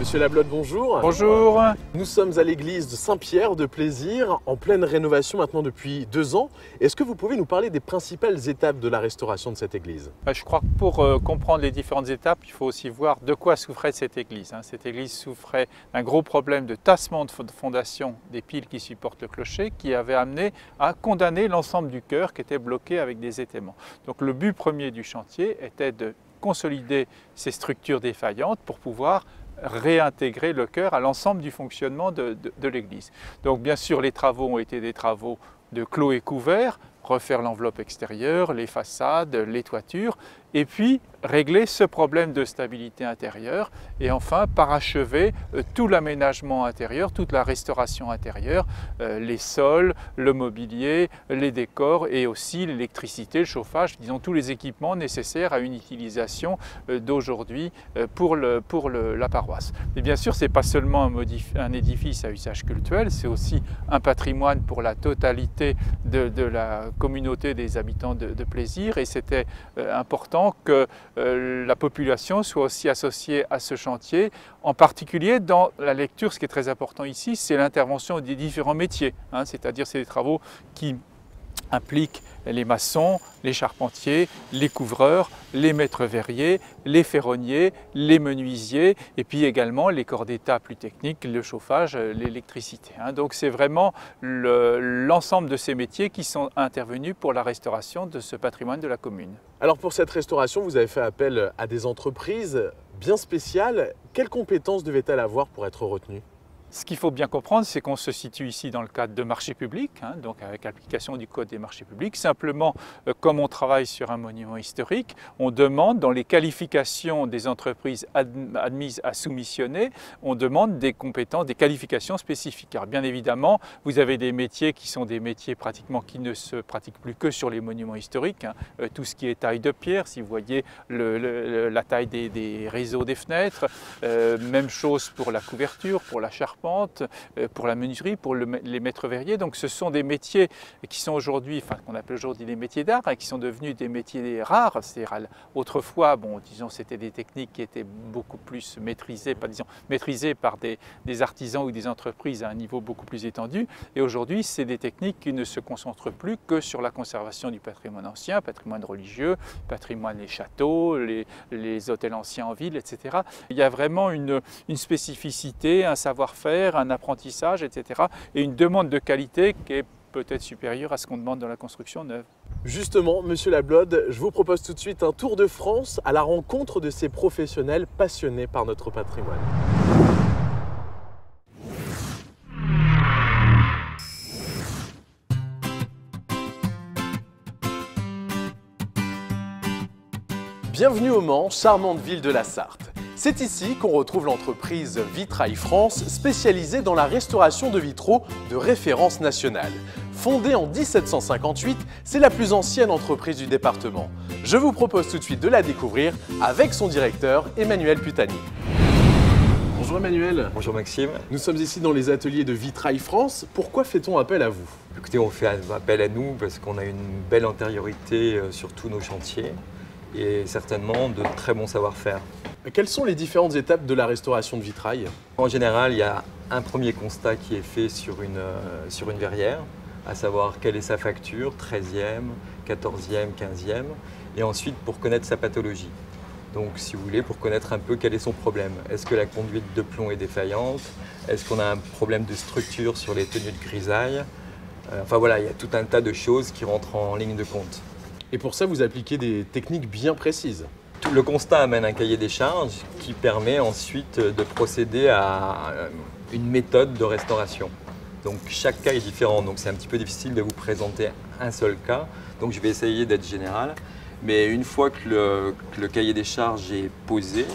Monsieur Lablotte, bonjour. Bonjour. Nous sommes à l'église de Saint-Pierre de Plaisir, en pleine rénovation maintenant depuis 2 ans. Est-ce que vous pouvez nous parler des principales étapes de la restauration de cette église? Je crois que pour comprendre les différentes étapes, il faut aussi voir de quoi souffrait cette église. Cette église souffrait d'un gros problème de tassement de fondation des piles qui supportent le clocher, qui avait amené à condamner l'ensemble du chœur qui était bloqué avec des étaiements. Donc le but premier du chantier était de consolider ces structures défaillantes pour pouvoir réintégrer le chœur à l'ensemble du fonctionnement de l'église. Donc bien sûr, les travaux ont été des travaux de clos et couverts, refaire l'enveloppe extérieure, les façades, les toitures, et puis régler ce problème de stabilité intérieure et enfin parachever tout l'aménagement intérieur, toute la restauration intérieure, les sols, le mobilier, les décors et aussi l'électricité, le chauffage, disons tous les équipements nécessaires à une utilisation d'aujourd'hui pour la paroisse. Et bien sûr, ce n'est pas seulement un édifice à usage cultuel, c'est aussi un patrimoine pour la totalité de la communauté des habitants de Plaisir, et c'était important que la population soit aussi associée à ce chantier, en particulier dans la lecture. Ce qui est très important ici, c'est l'intervention des différents métiers, c'est-à-dire c'est des travaux qui impliquent les maçons, les charpentiers, les couvreurs, les maîtres verriers, les ferronniers, les menuisiers et puis également les corps d'état plus techniques, le chauffage, l'électricité. Donc c'est vraiment l'ensemble de ces métiers qui sont intervenus pour la restauration de ce patrimoine de la commune. Alors pour cette restauration, vous avez fait appel à des entreprises bien spéciales. Quelles compétences devaient-elles avoir pour être retenues ? Ce qu'il faut bien comprendre, c'est qu'on se situe ici dans le cadre de marchés publics, donc avec l'application du Code des marchés publics. Simplement, comme on travaille sur un monument historique, on demande dans les qualifications des entreprises admises à soumissionner, on demande des compétences, des qualifications spécifiques. Alors bien évidemment, vous avez des métiers qui sont des métiers pratiquement qui ne se pratiquent plus que sur les monuments historiques. Tout ce qui est taille de pierre, si vous voyez la taille des réseaux des fenêtres, même chose pour la couverture, pour la charpente, pour la menuiserie, pour les maîtres verriers. Donc ce sont des métiers qui sont aujourd'hui, qu'on appelle aujourd'hui des métiers d'art, qui sont devenus des métiers rares. C'est-à-dire autrefois, disons, c'était des techniques qui étaient beaucoup plus maîtrisées, maîtrisées par des artisans ou des entreprises à un niveau beaucoup plus étendu. Et aujourd'hui, c'est des techniques qui ne se concentrent plus que sur la conservation du patrimoine ancien, patrimoine religieux, patrimoine des châteaux, les hôtels anciens en ville, etc. Il y a vraiment une spécificité, un savoir-faire, un apprentissage, etc. et une demande de qualité qui est peut-être supérieure à ce qu'on demande dans la construction neuve. Justement, Monsieur Lablotte, je vous propose tout de suite un tour de France à la rencontre de ces professionnels passionnés par notre patrimoine. Bienvenue au Mans, charmante ville de la Sarthe. C'est ici qu'on retrouve l'entreprise Vitrail France, spécialisée dans la restauration de vitraux de référence nationale. Fondée en 1758, c'est la plus ancienne entreprise du département. Je vous propose tout de suite de la découvrir avec son directeur Emmanuel Putani. Bonjour Emmanuel. Bonjour Maxime. Nous sommes ici dans les ateliers de Vitrail France. Pourquoi fait-on appel à vous? Écoutez, on fait appel à nous parce qu'on a une belle antériorité sur tous nos chantiers et certainement de très bons savoir-faire. Quelles sont les différentes étapes de la restauration de vitrail? En général, il y a un premier constat qui est fait sur une verrière, à savoir quelle est sa facture, 13e, 14e, 15e, et ensuite pour connaître sa pathologie. Donc si vous voulez, pour connaître un peu quel est son problème. Est-ce que la conduite de plomb est défaillante? Est-ce qu'on a un problème de structure sur les tenues de grisaille? Enfin voilà, il y a tout un tas de choses qui rentrent en ligne de compte. Et pour ça, vous appliquez des techniques bien précises. Le constat amène un cahier des charges qui permet ensuite de procéder à une méthode de restauration. Donc chaque cas est différent, donc c'est un petit peu difficile de vous présenter un seul cas. Donc je vais essayer d'être général. Mais une fois que le cahier des charges est posé,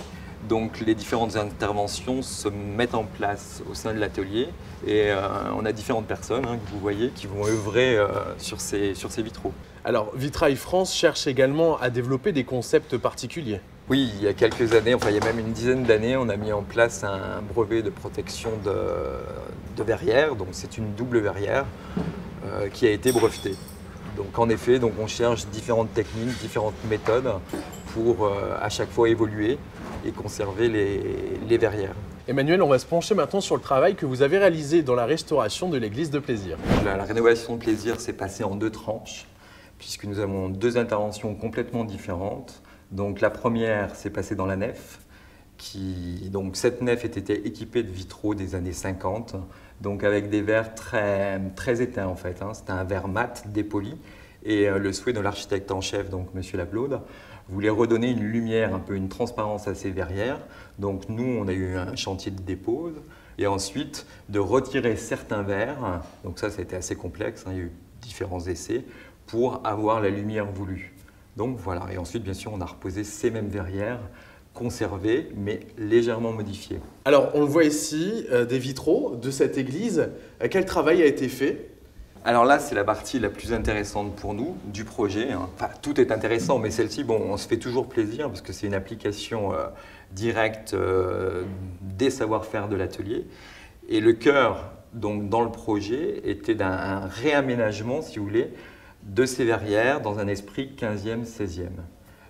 donc les différentes interventions se mettent en place au sein de l'atelier et on a différentes personnes que vous voyez qui vont œuvrer sur ces vitraux. Alors Vitrail France cherche également à développer des concepts particuliers. Oui, il y a quelques années, enfin il y a même une dizaine d'années, on a mis en place un brevet de protection de verrière. Donc c'est une double verrière qui a été brevetée. Donc en effet, on cherche différentes techniques, différentes méthodes pour à chaque fois évoluer et conserver les verrières. Emmanuel, on va se pencher maintenant sur le travail que vous avez réalisé dans la restauration de l'église de Plaisir. La rénovation de Plaisir s'est passée en 2 tranches, puisque nous avons 2 interventions complètement différentes. Donc la première s'est passée dans la nef. Donc cette nef était équipée de vitraux des années 50, donc avec des verres très éteints en fait. C'était un verre mat dépoli et le souhait de l'architecte en chef, donc M. Lablaude, voulait redonner une lumière, un peu une transparence à ces verrières. Donc nous, on a eu un chantier de dépose et ensuite de retirer certains verres. Donc ça a été assez complexe, il y a eu différents essais pour avoir la lumière voulue. Donc voilà, et ensuite bien sûr on a reposé ces mêmes verrières conservées mais légèrement modifiées. Alors on le voit ici, des vitraux de cette église. Quel travail a été fait ? Alors là, c'est la partie la plus intéressante pour nous du projet. Enfin, tout est intéressant, mais celle-ci, bon, on se fait toujours plaisir parce que c'est une application directe des savoir-faire de l'atelier. Et le cœur, donc, dans le projet, était d'un réaménagement, si vous voulez, de ces verrières dans un esprit 15e, 16e.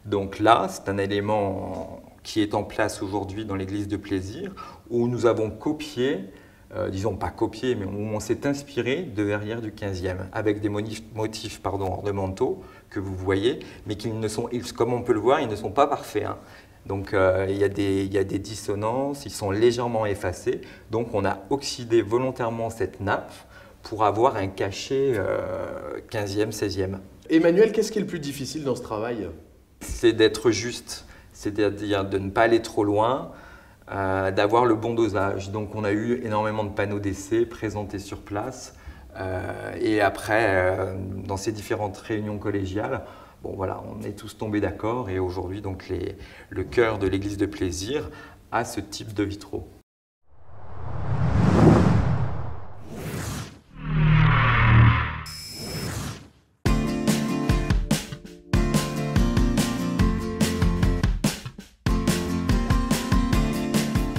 Donc là, c'est un élément qui est en place aujourd'hui dans l'église de Plaisir, où nous avons copié, disons pas copié, mais où on s'est inspiré de verrières du 15e, avec des motifs ornementaux que vous voyez, mais qui ne sont, comme on peut le voir, ils ne sont pas parfaits. Donc il y a des dissonances, ils sont légèrement effacés, donc on a oxydé volontairement cette nappe pour avoir un cachet 15e, 16e. Emmanuel, qu'est-ce qui est le plus difficile dans ce travail ? C'est d'être juste, c'est-à-dire de ne pas aller trop loin, d'avoir le bon dosage. Donc on a eu énormément de panneaux d'essai présentés sur place et après, dans ces différentes réunions collégiales, bon voilà, on est tous tombés d'accord et aujourd'hui donc le cœur de l'église de Plaisir a ce type de vitraux.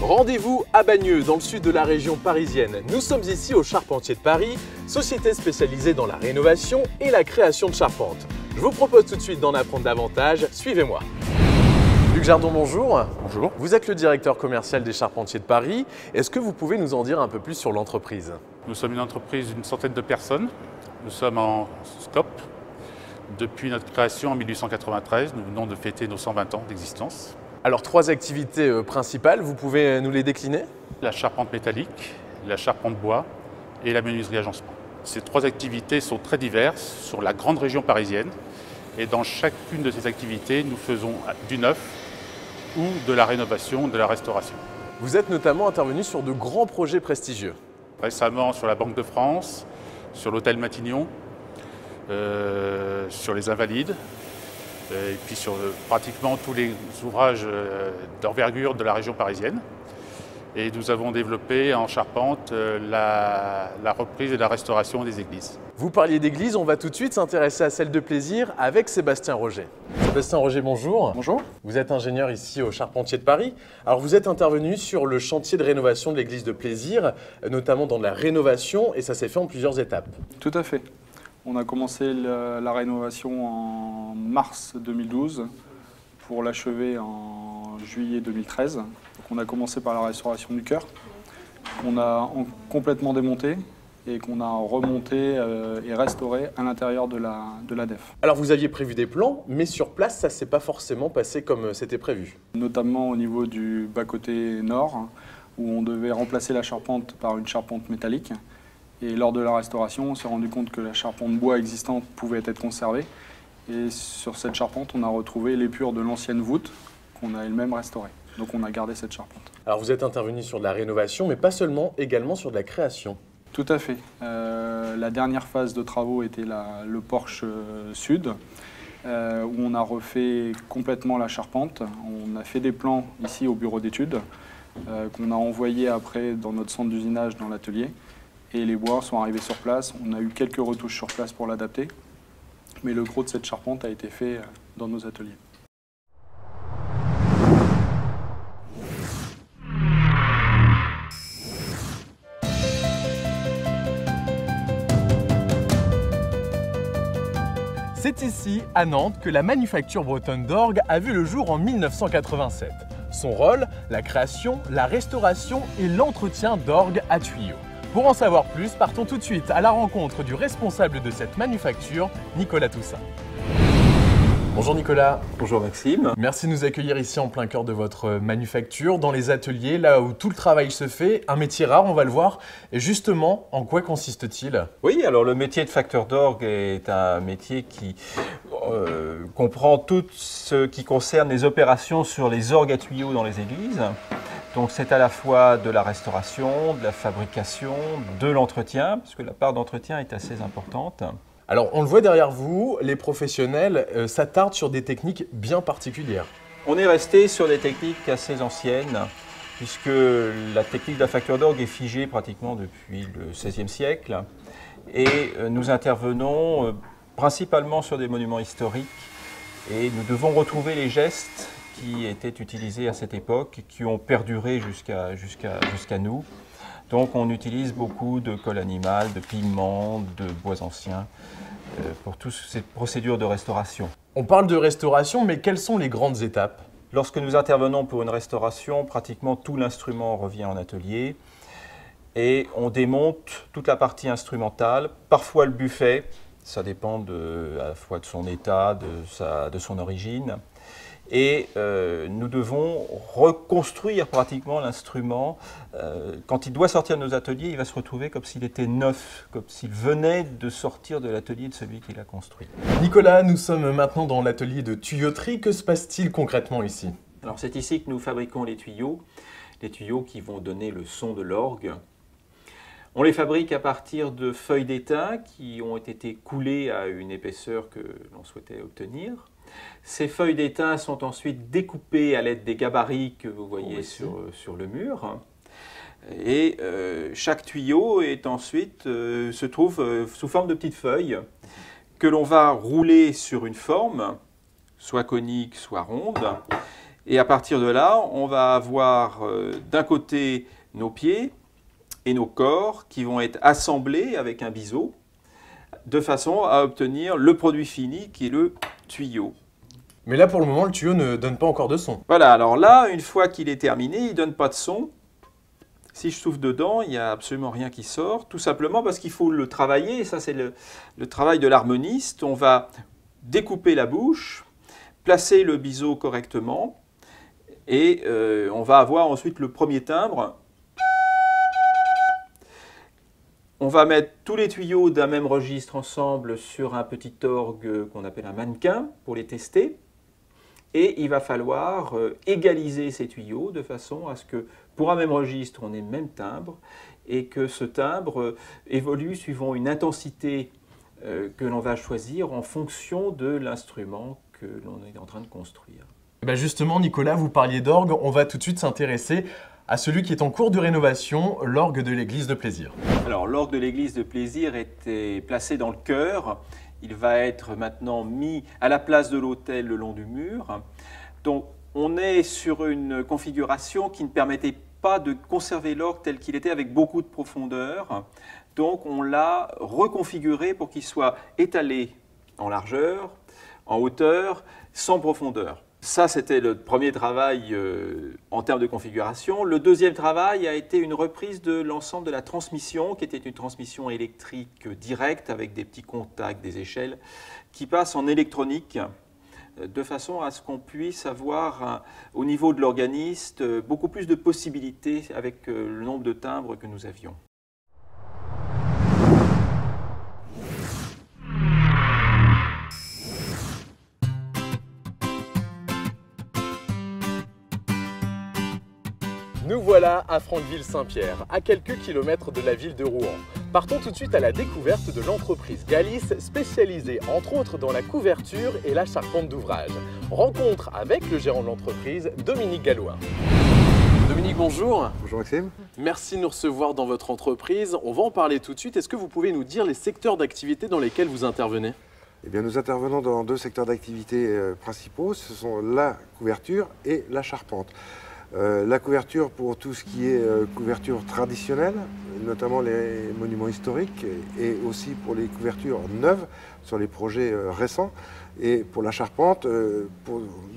Rendez-vous à Bagneux, dans le sud de la région parisienne. Nous sommes ici au Charpentier de Paris, société spécialisée dans la rénovation et la création de charpentes. Je vous propose tout de suite d'en apprendre davantage, suivez-moi. Luc Jardon, bonjour. Bonjour. Vous êtes le directeur commercial des Charpentiers de Paris. Est-ce que vous pouvez nous en dire un peu plus sur l'entreprise ? Nous sommes une entreprise d'une centaine de personnes. Nous sommes en stop depuis notre création en 1893. Nous venons de fêter nos 120 ans d'existence. Alors 3 activités principales, vous pouvez nous les décliner ? La charpente métallique, la charpente bois et la menuiserie agencement. Ces 3 activités sont très diverses sur la grande région parisienne. Et dans chacune de ces activités, nous faisons du neuf ou de la rénovation, de la restauration. Vous êtes notamment intervenu sur de grands projets prestigieux. Récemment sur la Banque de France, sur l'hôtel Matignon, sur les Invalides, et puis sur pratiquement tous les ouvrages d'envergure de la région parisienne. Et nous avons développé en charpente la reprise et la restauration des églises. Vous parliez d'église, on va tout de suite s'intéresser à celle de Plaisir avec Sébastien Roger. Sébastien Roger, bonjour. Bonjour. Vous êtes ingénieur ici au Charpentier de Paris. Alors vous êtes intervenu sur le chantier de rénovation de l'église de Plaisir, notamment dans la rénovation, et ça s'est fait en plusieurs étapes. Tout à fait. On a commencé la rénovation en mars 2012 pour l'achever en juillet 2013. Donc on a commencé par la restauration du chœur, qu'on a complètement démonté et qu'on a remonté et restauré à l'intérieur de la nef. Alors vous aviez prévu des plans, mais sur place, ça ne s'est pas forcément passé comme c'était prévu. Notamment au niveau du bas-côté nord, où on devait remplacer la charpente par une charpente métallique. Et lors de la restauration, on s'est rendu compte que la charpente bois existante pouvait être conservée. Et sur cette charpente, on a retrouvé l'épure de l'ancienne voûte qu'on a elle-même restaurée. Donc on a gardé cette charpente. Alors vous êtes intervenu sur de la rénovation, mais pas seulement, également sur de la création. Tout à fait. La dernière phase de travaux était le porche sud, où on a refait complètement la charpente. On a fait des plans ici au bureau d'études, qu'on a envoyés après dans notre centre d'usinage dans l'atelier. Et les bois sont arrivés sur place. On a eu quelques retouches sur place pour l'adapter. Mais le gros de cette charpente a été fait dans nos ateliers. C'est ici, à Nantes, que la manufacture bretonne d'orgue a vu le jour en 1987. Son rôle, la création, la restauration et l'entretien d'orgues à tuyaux. Pour en savoir plus, partons tout de suite à la rencontre du responsable de cette manufacture, Nicolas Toussaint. Bonjour Nicolas. Bonjour Maxime. Merci de nous accueillir ici en plein cœur de votre manufacture, dans les ateliers, là où tout le travail se fait. Un métier rare, on va le voir. Et justement, en quoi consiste-t-il? Oui, alors le métier de facteur d'orgue est un métier qui comprend tout ce qui concerne les opérations sur les orgues à tuyaux dans les églises. Donc c'est à la fois de la restauration, de la fabrication, de l'entretien, parce que la part d'entretien est assez importante. Alors, on le voit derrière vous, les professionnels s'attardent sur des techniques bien particulières. On est resté sur des techniques assez anciennes, puisque la technique de la facture d'orgue est figée pratiquement depuis le XVIe siècle. Et nous intervenons principalement sur des monuments historiques. Et nous devons retrouver les gestes qui étaient utilisés à cette époque, qui ont perduré jusqu'à nous. Donc on utilise beaucoup de colle animale, de pigments, de bois anciens pour toutes ces procédures de restauration. On parle de restauration, mais quelles sont les grandes étapes? Lorsque nous intervenons pour une restauration, pratiquement tout l'instrument revient en atelier et on démonte toute la partie instrumentale, parfois le buffet, ça dépend à la fois de son état, de son origine. Et nous devons reconstruire pratiquement l'instrument. Quand il doit sortir de nos ateliers, il va se retrouver comme s'il était neuf, comme s'il venait de sortir de l'atelier de celui qui l'a construit. Nicolas, nous sommes maintenant dans l'atelier de tuyauterie. Que se passe-t-il concrètement ici? Alors c'est ici que nous fabriquons les tuyaux qui vont donner le son de l'orgue. On les fabrique à partir de feuilles d'étain qui ont été coulées à une épaisseur que l'on souhaitait obtenir. Ces feuilles d'étain sont ensuite découpées à l'aide des gabarits que vous voyez sur le mur. Et chaque tuyau est ensuite, se trouve sous forme de petites feuilles que l'on va rouler sur une forme, soit conique, soit ronde. Et à partir de là, on va avoir d'un côté nos pieds et nos corps qui vont être assemblés avec un biseau de façon à obtenir le produit fini qui est le tuyau. Mais là, pour le moment, le tuyau ne donne pas encore de son. Voilà, alors là, une fois qu'il est terminé, il ne donne pas de son. Si je souffle dedans, il n'y a absolument rien qui sort, tout simplement parce qu'il faut le travailler, et ça c'est le travail de l'harmoniste. On va découper la bouche, placer le biseau correctement, et on va avoir ensuite le premier timbre. On va mettre tous les tuyaux d'un même registre ensemble sur un petit orgue qu'on appelle un mannequin pour les tester. Et il va falloir égaliser ces tuyaux de façon à ce que pour un même registre, on ait le même timbre et que ce timbre évolue suivant une intensité que l'on va choisir en fonction de l'instrument que l'on est en train de construire. Et bien justement, Nicolas, vous parliez d'orgue, on va tout de suite s'intéresser à celui qui est en cours de rénovation, l'orgue de l'église de Plaisir. Alors l'orgue de l'église de Plaisir était placé dans le chœur. Il va être maintenant mis à la place de l'autel le long du mur. Donc on est sur une configuration qui ne permettait pas de conserver l'orgue tel qu'il était avec beaucoup de profondeur. Donc on l'a reconfiguré pour qu'il soit étalé en largeur, en hauteur, sans profondeur. Ça, c'était le premier travail en termes de configuration. Le deuxième travail a été une reprise de l'ensemble de la transmission, qui était une transmission électrique directe avec des petits contacts, des échelles, qui passe en électronique, de façon à ce qu'on puisse avoir, au niveau de l'organiste, beaucoup plus de possibilités avec le nombre de timbres que nous avions. Nous voilà à Franqueville-Saint-Pierre, à quelques kilomètres de la ville de Rouen. Partons tout de suite à la découverte de l'entreprise Gallis, spécialisée entre autres dans la couverture et la charpente d'ouvrage. Rencontre avec le gérant de l'entreprise, Dominique Gallois. Dominique, bonjour. Bonjour Maxime. Merci de nous recevoir dans votre entreprise. On va en parler tout de suite. Est-ce que vous pouvez nous dire les secteurs d'activité dans lesquels vous intervenez? Eh bien, nous intervenons dans deux secteurs d'activité principaux. Ce sont la couverture et la charpente. La couverture pour tout ce qui est couverture traditionnelle, notamment les monuments historiques, et aussi pour les couvertures neuves sur les projets récents. Et pour la charpente, de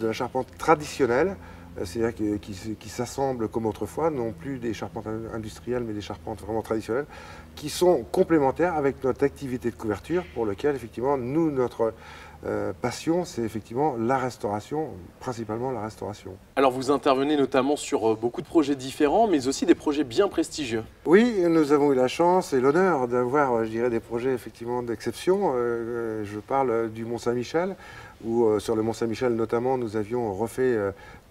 la charpente traditionnelle, c'est-à-dire qui s'assemblent comme autrefois, non plus des charpentes industrielles, mais des charpentes vraiment traditionnelles, qui sont complémentaires avec notre activité de couverture, pour lequel, effectivement, nous, notre passion, c'est effectivement la restauration, principalement la restauration. Alors vous intervenez notamment sur beaucoup de projets différents, mais aussi des projets bien prestigieux. Oui, nous avons eu la chance et l'honneur d'avoir, je dirais, des projets effectivement d'exception. Je parle du Mont-Saint-Michel, où sur le Mont-Saint-Michel notamment, nous avions refait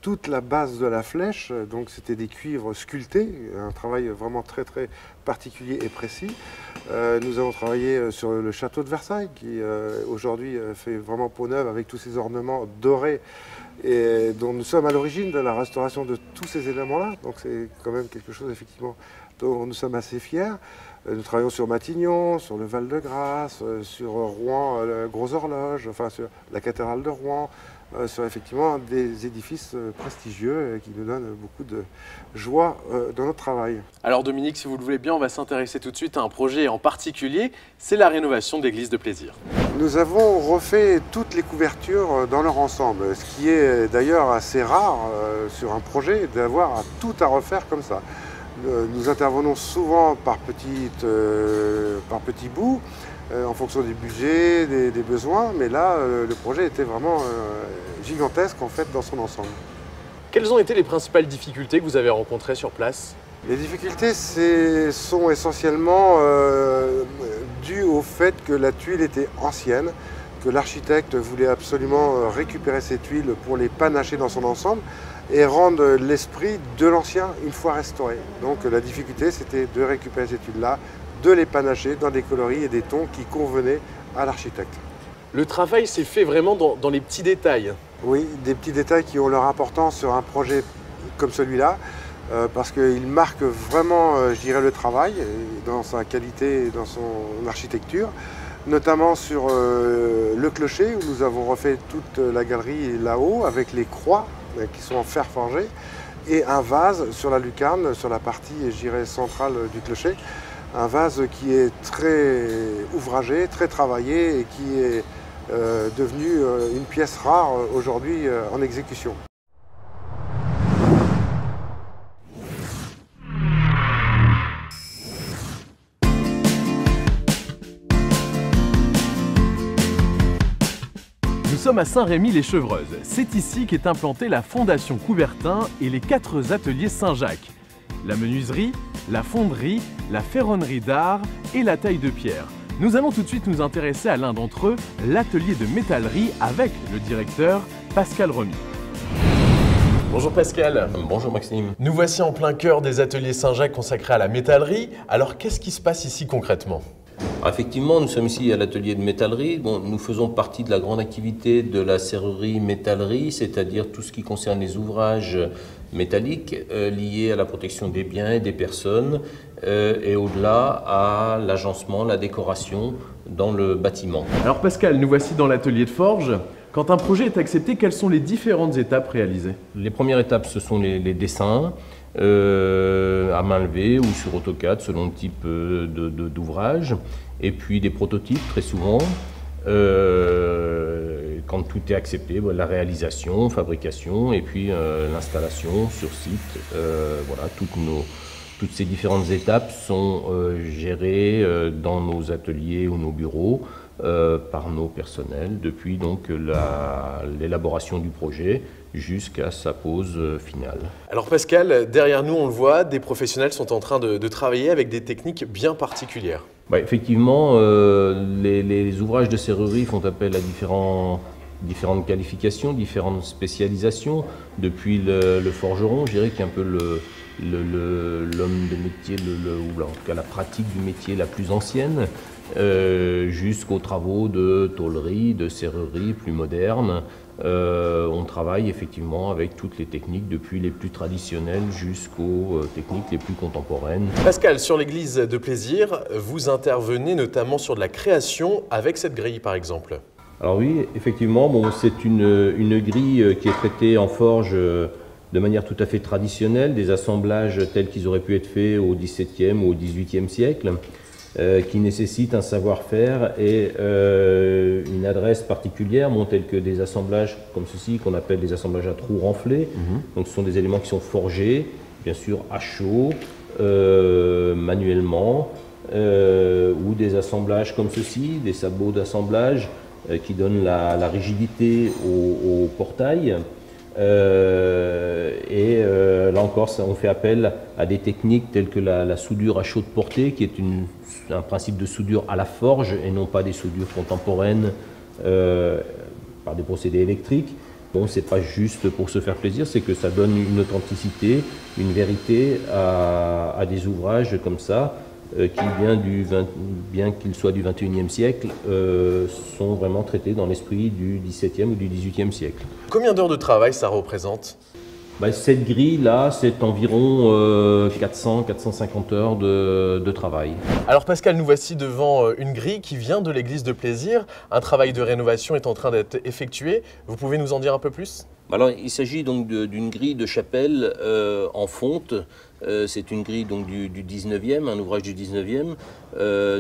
toute la base de la flèche, donc c'était des cuivres sculptés, un travail vraiment très très particulier et précis. Nous avons travaillé sur le château de Versailles, qui aujourd'hui fait vraiment peau neuve avec tous ces ornements dorés, et dont nous sommes à l'origine de la restauration de tous ces éléments-là. Donc c'est quand même quelque chose effectivement dont nous sommes assez fiers. Nous travaillons sur Matignon, sur le Val-de-Grâce, sur Rouen, le Gros Horloge, enfin sur la cathédrale de Rouen, sur effectivement des édifices prestigieux qui nous donnent beaucoup de joie dans notre travail. Alors Dominique, si vous le voulez bien, on va s'intéresser tout de suite à un projet en particulier, c'est la rénovation de l'église de Plaisir. Nous avons refait toutes les couvertures dans leur ensemble, ce qui est d'ailleurs assez rare sur un projet d'avoir tout à refaire comme ça. Nous intervenons souvent par petits bouts, en fonction du budget, des besoins, mais là, le projet était vraiment gigantesque en fait dans son ensemble. Quelles ont été les principales difficultés que vous avez rencontrées sur place? Les difficultés sont essentiellement dues au fait que la tuile était ancienne, que l'architecte voulait absolument récupérer ces tuiles pour les panacher dans son ensemble et rendre l'esprit de l'ancien une fois restauré. Donc la difficulté, c'était de récupérer ces tuiles-là, de les panacher dans des coloris et des tons qui convenaient à l'architecte. Le travail s'est fait vraiment dans les petits détails. Oui, des petits détails qui ont leur importance sur un projet comme celui-là, parce qu'il marque vraiment, je dirais, le travail dans sa qualité et dans son architecture, notamment sur le clocher, où nous avons refait toute la galerie là-haut avec les croix qui sont en fer forgé, et un vase sur la lucarne, sur la partie, je dirais, centrale du clocher. Un vase qui est très ouvragé, très travaillé et qui est devenu une pièce rare aujourd'hui en exécution. Nous sommes à Saint-Rémy-les-Chevreuses. C'est ici qu'est implantée la Fondation Coubertin et les 4 ateliers Saint-Jacques. La menuiserie, la fonderie, la ferronnerie d'art et la taille de pierre. Nous allons tout de suite nous intéresser à l'un d'entre eux, l'atelier de métallerie avec le directeur Pascal Remy. Bonjour Pascal. Bonjour Maxime. Nous voici en plein cœur des ateliers Saint-Jacques consacrés à la métallerie. Alors qu'est-ce qui se passe ici concrètement ? Effectivement, nous sommes ici à l'atelier de métallerie. Bon, nous faisons partie de la grande activité de la serrurerie-métallerie, c'est-à-dire tout ce qui concerne les ouvrages métalliques liés à la protection des biens et des personnes et au-delà à l'agencement, la décoration dans le bâtiment. Alors Pascal, nous voici dans l'atelier de forge. Quand un projet est accepté, quelles sont les différentes étapes réalisées? Les premières étapes, ce sont les dessins à main levée ou sur AutoCAD selon le type d'ouvrage. Et puis des prototypes très souvent. Quand tout est accepté, la réalisation, fabrication et puis l'installation sur site. Voilà, toutes ces différentes étapes sont gérées dans nos ateliers ou nos bureaux par nos personnels depuis donc l'élaboration du projet jusqu'à sa pose finale. Alors Pascal, derrière nous on le voit, des professionnels sont en train de travailler avec des techniques bien particulières. Effectivement, les ouvrages de serrurerie font appel à différentes qualifications, différentes spécialisations. Depuis le forgeron, je dirais qu'il est un peu l'homme de métier, ou en tout cas la pratique du métier la plus ancienne, jusqu'aux travaux de tôlerie, de serrurerie plus modernes. On travaille effectivement avec toutes les techniques, depuis les plus traditionnelles jusqu'aux techniques les plus contemporaines. Pascal, sur l'église de Plaisir, vous intervenez notamment sur de la création avec cette grille par exemple. Alors oui, effectivement, c'est une grille qui est traitée en forge de manière tout à fait traditionnelle, des assemblages tels qu'ils auraient pu être faits au XVIIe ou au XVIIIe siècle. qui nécessitent un savoir-faire et une adresse particulière, tels que des assemblages comme ceci, qu'on appelle des assemblages à trous renflés. Donc ce sont des éléments qui sont forgés, bien sûr à chaud, manuellement, ou des assemblages comme ceci, des sabots d'assemblage qui donnent la rigidité au portail. Là encore, on fait appel à des techniques telles que la soudure à chaude portée, qui est un principe de soudure à la forge et non pas des soudures contemporaines par des procédés électriques. Bon, c'est pas juste pour se faire plaisir, c'est que ça donne une authenticité, une vérité à des ouvrages comme ça, qui, bien qu'ils soient du XXIe siècle, sont vraiment traités dans l'esprit du XVIIe ou du XVIIIe siècle. Combien d'heures de travail ça représente? Cette grille-là, c'est environ 400-450 heures de travail. Alors Pascal, nous voici devant une grille qui vient de l'église de Plaisir. Un travail de rénovation est en train d'être effectué. Vous pouvez nous en dire un peu plus? Alors, il s'agit donc d'une grille de chapelle en fonte. C'est une grille donc, du 19e, un ouvrage du 19e.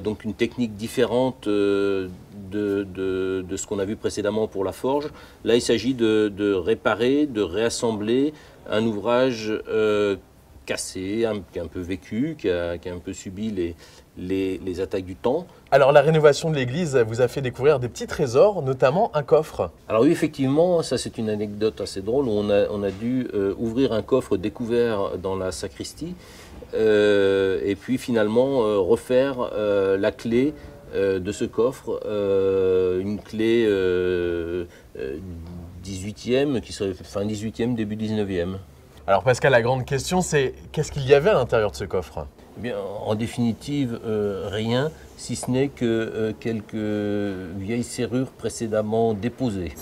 Donc une technique différente de ce qu'on a vu précédemment pour la forge. Là, il s'agit de réparer, de réassembler un ouvrage cassé, qui a un peu vécu, qui a un peu subi les attaques du temps. Alors la rénovation de l'église vous a fait découvrir des petits trésors, notamment un coffre. Alors oui, effectivement, ça c'est une anecdote assez drôle. On a dû ouvrir un coffre découvert dans la sacristie et puis finalement refaire la clé de ce coffre, une clé 18e, qui serait fin 18e, début 19e. Alors Pascal, la grande question c'est qu'est-ce qu'il y avait à l'intérieur de ce coffre? Eh bien, en définitive, rien, si ce n'est que quelques vieilles serrures précédemment déposées.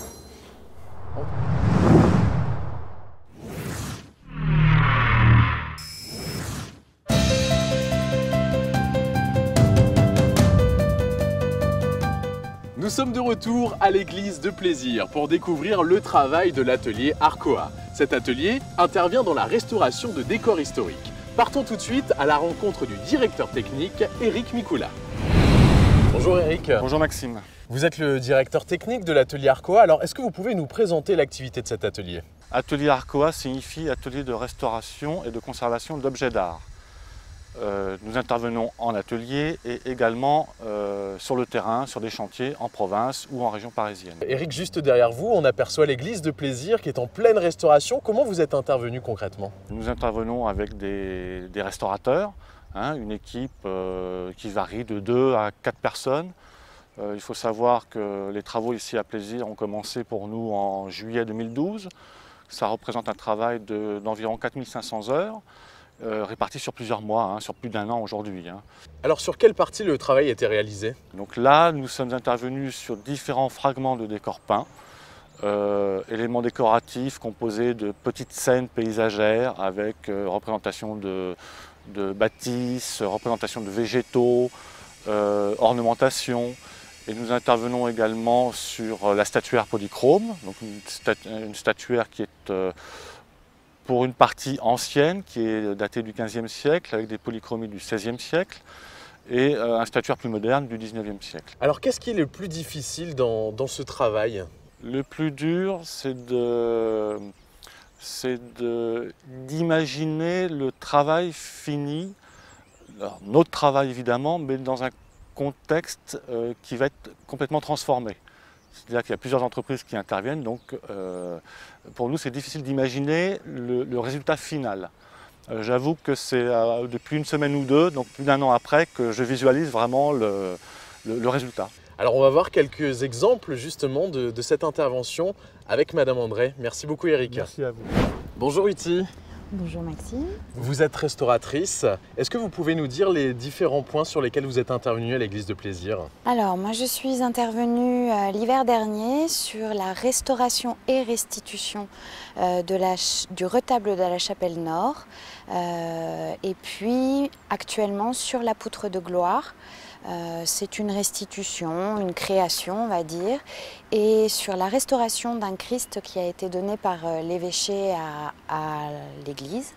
Nous sommes de retour à l'église de Plaisir pour découvrir le travail de l'atelier Arcoa. Cet atelier intervient dans la restauration de décors historiques. Partons tout de suite à la rencontre du directeur technique, Éric Mikoula. Bonjour Éric. Bonjour Maxime. Vous êtes le directeur technique de l'atelier Arcoa. Alors, est-ce que vous pouvez nous présenter l'activité de cet atelier? Atelier Arcoa signifie atelier de restauration et de conservation d'objets d'art. Nous intervenons en atelier et également sur le terrain, sur des chantiers en province ou en région parisienne. Éric, juste derrière vous, on aperçoit l'église de Plaisir qui est en pleine restauration. Comment vous êtes intervenu concrètement? Nous intervenons avec des restaurateurs, une équipe qui varie de 2 à 4 personnes. Il faut savoir que les travaux ici à Plaisir ont commencé pour nous en juillet 2012. Ça représente un travail d'environ 4500 heures. Répartis sur plusieurs mois, sur plus d'1 an aujourd'hui. Alors sur quelle partie le travail a été réalisé? Donc là, nous sommes intervenus sur différents fragments de décors peints, éléments décoratifs composés de petites scènes paysagères avec représentation de bâtisses, représentation de végétaux, ornementation. Et nous intervenons également sur la statuaire polychrome, donc une statuaire qui est pour une partie ancienne, qui est datée du XVe siècle, avec des polychromies du XVIe siècle, et un statuaire plus moderne du XIXe siècle. Alors qu'est-ce qui est le plus difficile dans ce travail? Le plus dur, c'est d'imaginer le travail fini, alors, notre travail évidemment, mais dans un contexte qui va être complètement transformé. C'est-à-dire qu'il y a plusieurs entreprises qui interviennent, donc pour nous c'est difficile d'imaginer le résultat final. J'avoue que c'est depuis une semaine ou deux, donc plus d'1 an après, que je visualise vraiment le résultat. Alors on va voir quelques exemples justement de cette intervention avec Madame André. Merci beaucoup Éric. Merci à vous. Bonjour Uti. Bonjour Maxime. Vous êtes restauratrice. Est-ce que vous pouvez nous dire les différents points sur lesquels vous êtes intervenue à l'église de Plaisir? Alors moi je suis intervenue l'hiver dernier sur la restauration et restitution du retable de la chapelle nord et puis actuellement sur la poutre de gloire. C'est une restitution, une création on va dire, et sur la restauration d'un Christ qui a été donné par l'évêché à l'église.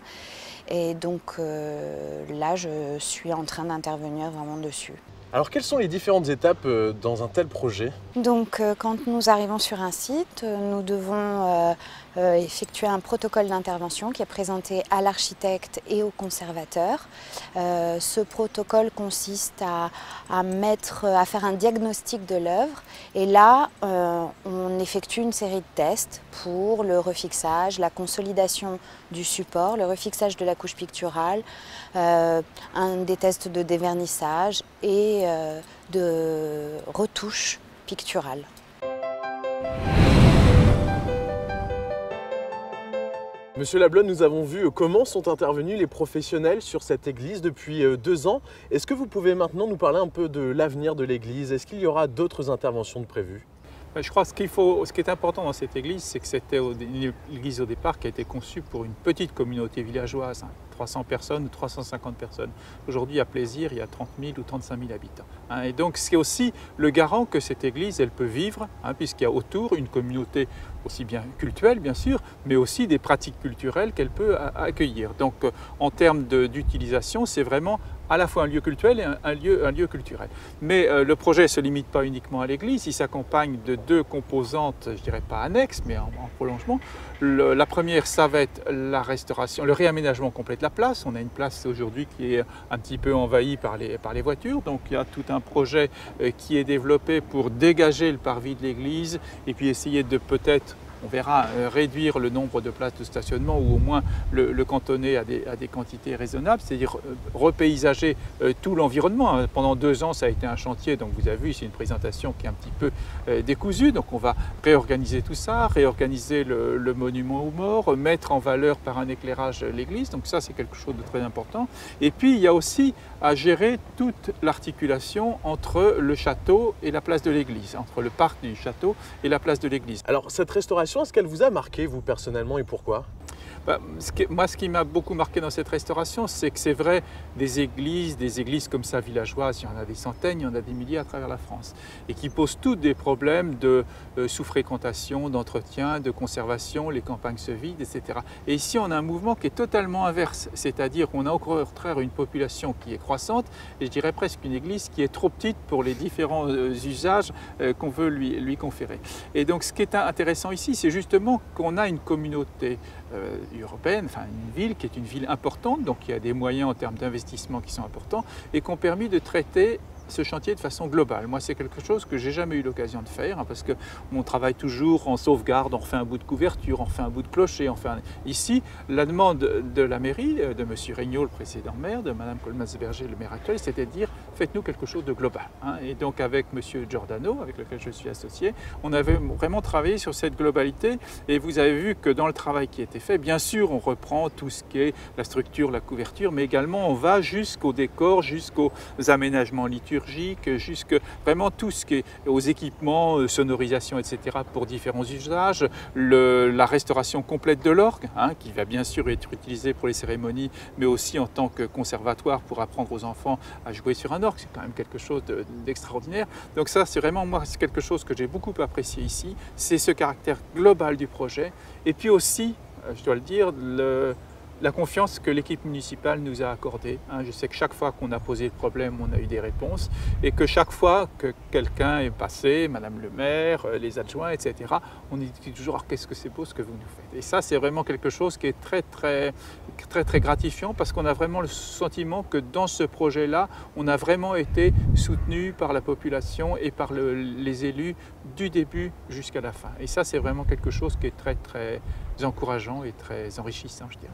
Et donc là, je suis en train d'intervenir vraiment dessus. Alors quelles sont les différentes étapes dans un tel projet? Donc quand nous arrivons sur un site, nous devons effectuer un protocole d'intervention qui est présenté à l'architecte et au conservateur. Ce protocole consiste à faire un diagnostic de l'œuvre et là on effectue une série de tests pour le refixage, la consolidation du support, le refixage de la couche picturale, des tests de dévernissage et de retouche picturale. Monsieur Lablonne, nous avons vu comment sont intervenus les professionnels sur cette église depuis 2 ans. Est-ce que vous pouvez maintenant nous parler un peu de l'avenir de l'église? Est-ce qu'il y aura d'autres interventions de prévues? Je crois que ce qui est important dans cette église, c'est que c'était une église au départ qui a été conçue pour une petite communauté villageoise, 300 personnes ou 350 personnes. Aujourd'hui, à Plaisir, il y a 30 000 ou 35 000 habitants. Et donc, c'est aussi le garant que cette église, elle peut vivre, puisqu'il y a autour une communauté aussi bien cultuelle, bien sûr, mais aussi des pratiques culturelles qu'elle peut accueillir. Donc, en termes d'utilisation, c'est vraiment à la fois un lieu culturel et un lieu culturel. Mais le projet ne se limite pas uniquement à l'église, il s'accompagne de 2 composantes, je dirais pas annexes, mais en prolongement. La première, ça va être la restauration, le réaménagement complet de la place. On a une place aujourd'hui qui est un petit peu envahie par les voitures, donc il y a tout un projet qui est développé pour dégager le parvis de l'église et puis essayer de peut-être, on verra, réduire le nombre de places de stationnement ou au moins le cantonner à des quantités raisonnables, c'est-à-dire repaysager tout l'environnement. Pendant 2 ans, ça a été un chantier, donc vous avez vu, c'est une présentation qui est un petit peu décousue, donc on va réorganiser tout ça, réorganiser le monument aux morts, mettre en valeur par un éclairage l'église, donc ça c'est quelque chose de très important. Et puis il y a aussi à gérer toute l'articulation entre le château et la place de l'église, entre le parc du château et la place de l'église. Alors cette restauration, est-ce qu'elle vous a marqué, vous personnellement, et pourquoi? Moi, ce qui m'a beaucoup marqué dans cette restauration, c'est que c'est vrai, des églises comme ça villageoises, il y en a des centaines, il y en a des milliers à travers la France, et qui posent toutes des problèmes de sous-fréquentation, d'entretien, de conservation, les campagnes se vident, etc. Et ici, on a un mouvement qui est totalement inverse, c'est-à-dire qu'on a au contraire une population qui est croissante, et je dirais presque une église qui est trop petite pour les différents usages qu'on veut lui conférer. Et donc, ce qui est intéressant ici, c'est justement qu'on a une communauté européenne, enfin une ville qui est une ville importante, donc il y a des moyens en termes d'investissement qui sont importants et qui ont permis de traiter ce chantier de façon globale. Moi, c'est quelque chose que j'ai jamais eu l'occasion de faire, parce qu'on travaille toujours en sauvegarde, on refait un bout de couverture, on refait un bout de clocher, Ici, la demande de la mairie, de M. Regnault, le précédent maire, de Mme Colmaz-Berger, le maire actuel, c'était de dire faites-nous quelque chose de global. Et donc avec M. Giordano, avec lequel je suis associé, on avait vraiment travaillé sur cette globalité et vous avez vu que dans le travail qui a été fait, bien sûr, on reprend tout ce qui est la structure, la couverture, mais également on va jusqu'au décor, jusqu'aux aménagements liturgiques, jusque vraiment tout ce qui est aux équipements, sonorisation, etc. pour différents usages, la restauration complète de l'orgue, qui va bien sûr être utilisé pour les cérémonies, mais aussi en tant que conservatoire pour apprendre aux enfants à jouer sur un orgue, c'est quand même quelque chose d'extraordinaire. Donc ça, c'est vraiment, moi, c'est quelque chose que j'ai beaucoup apprécié ici, c'est ce caractère global du projet, et puis aussi, je dois le dire, la confiance que l'équipe municipale nous a accordée. Je sais que chaque fois qu'on a posé le problème, on a eu des réponses et que chaque fois que quelqu'un est passé, Madame le maire, les adjoints, etc., on dit toujours « qu'est-ce que c'est beau ce que vous nous faites ». Et ça, c'est vraiment quelque chose qui est très gratifiant parce qu'on a vraiment le sentiment que dans ce projet-là, on a vraiment été soutenu par la population et par les élus du début jusqu'à la fin. Et ça, c'est vraiment quelque chose qui est très encourageant et très enrichissant, je dirais.